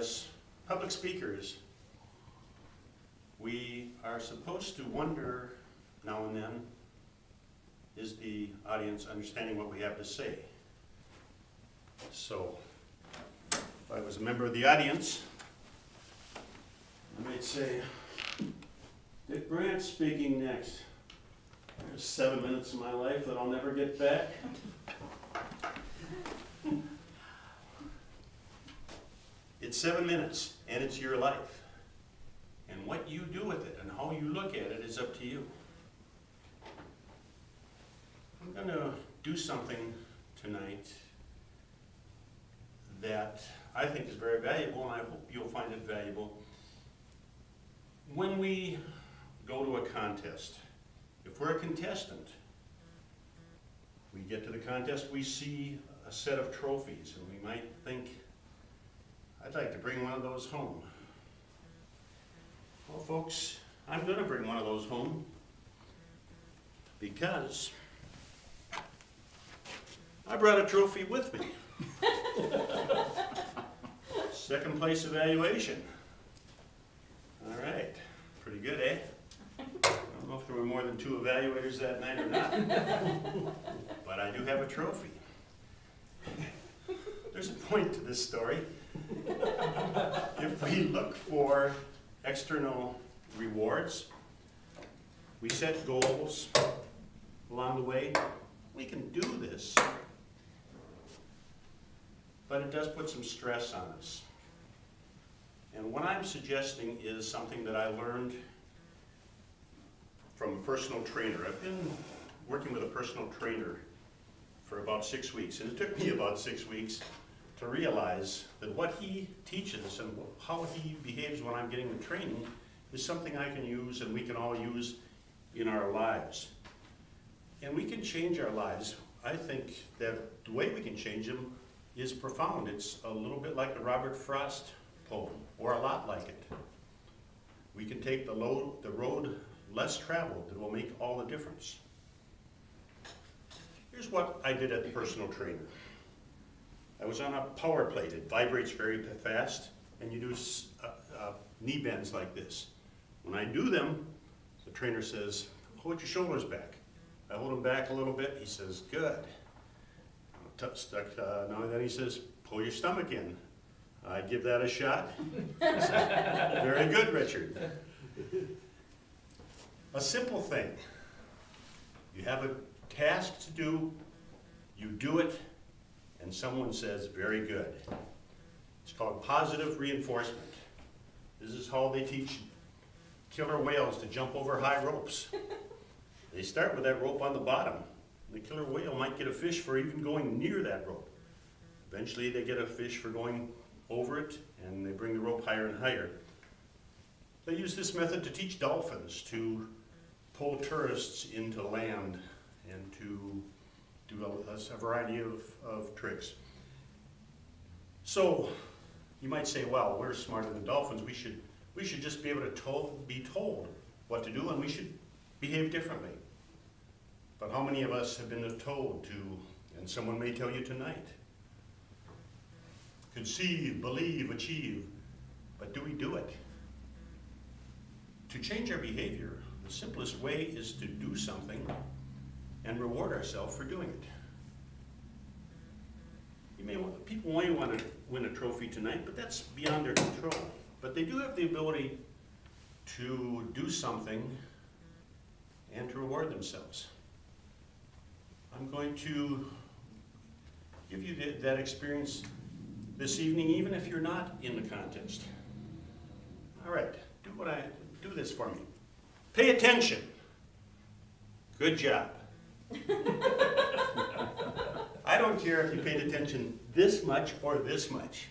as public speakers, we are supposed to wonder now and then, is the audience understanding what we have to say? So, if I was a member of the audience, I might say, Dick Brandt speaking next. There's 7 minutes of my life that I'll never get back. It's 7 minutes, and it's your life. And what you do with it and how you look at it is up to you. I'm going to do something tonight that I think is very valuable, and I hope you'll find it valuable. When we go to a contest, if we're a contestant, we get to the contest, we see a set of trophies, and we might think, I'd like to bring one of those home. Well, folks, I'm going to bring one of those home because I brought a trophy with me. Second place evaluation. All right, pretty good, eh? I don't know if there were more than 2 evaluators that night or not, but I do have a trophy. There's a point to this story. If we look for external rewards, we set goals along the way. We can do this, but it does put some stress on us. And what I'm suggesting is something that I learned from a personal trainer. I've been working with a personal trainer for about 6 weeks, and it took me about 6 weeks to realize that what he teaches and how he behaves when I'm getting the training is something I can use and we can all use in our lives. And we can change our lives. I think that the way we can change them is profound. It's a little bit like the Robert Frost poem, or a lot like it. We can take the road less traveled that will make all the difference. Here's what I did at the personal trainer. I was on a power plate. It vibrates very fast, and you do knee bends like this. When I do them, the trainer says, hold your shoulders back. I hold them back a little bit. He says, good. Now then he says, pull your stomach in. I give that a shot. Very good, Richard. A simple thing. You have a task to do, you do it, and someone says, very good. It's called positive reinforcement. This is how they teach killer whales to jump over high ropes. They start with that rope on the bottom. The killer whale might get a fish for even going near that rope. Eventually they get a fish for going over it, and they bring the rope higher and higher. They use this method to teach dolphins to pull tourists into land and to do a variety of tricks. So you might say, well, we're smarter than dolphins. We should just be able to be told what to do, and we should behave differently. But how many of us have been told to, and someone may tell you tonight, conceive, believe, achieve, but do we do it? To change our behavior, the simplest way is to do something and reward ourselves for doing it. People may want to win a trophy tonight, but that's beyond their control. But they do have the ability to do something and to reward themselves. I'm going to give you that experience this evening, even if you're not in the contest. All right, do this for me. Pay attention. Good job. I don't care if you paid attention this much or this much.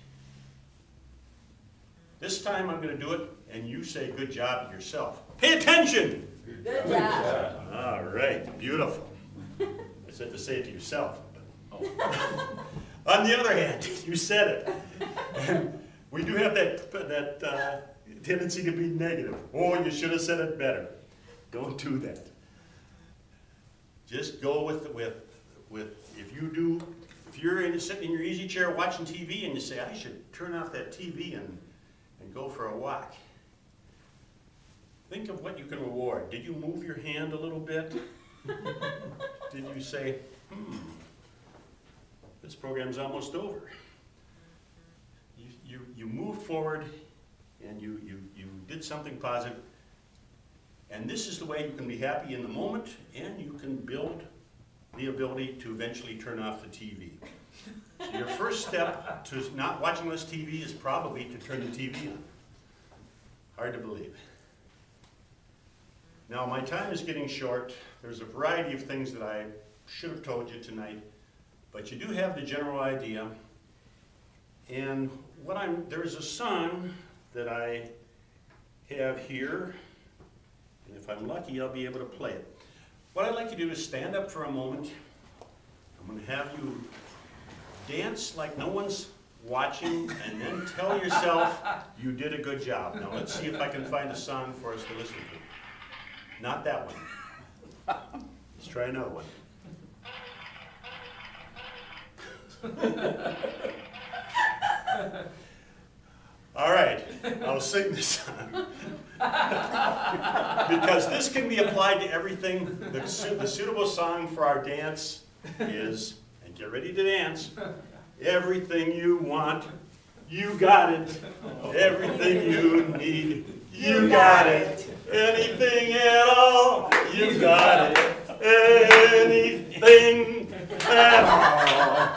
This time I'm going to do it, and you say good job yourself. Pay attention! Good job. All right, beautiful. I said to say it to yourself. But, oh. On the other hand, you said it. And we do have that tendency to be negative. Oh, you should have said it better. Don't do that. Just go with if If you're sitting in your easy chair watching TV and you say, I should turn off that TV and go for a walk, think of what you can reward. Did you move your hand a little bit? Did you say, this program's almost over? You moved forward and you did something positive. And this is the way you can be happy in the moment, and you can build the ability to eventually turn off the TV. So your first step to not watching this TV is probably to turn the TV on. Hard to believe. Now, my time is getting short. There's a variety of things that I should have told you tonight, but you do have the general idea. And there's a song that I have here, and if I'm lucky, I'll be able to play it. What I'd like you to do is stand up for a moment. I'm going to have you dance like no one's watching, and then tell yourself you did a good job. Now let's see if I can find a song for us to listen to. Not that one. Let's try another one. All right, I'll sing this song. Because this can be applied to everything. The suitable song for our dance is, and get ready to dance, everything you want, you got it. Everything you need, you got it. Anything at all, you got it. Anything at all.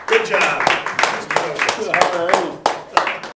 Good job.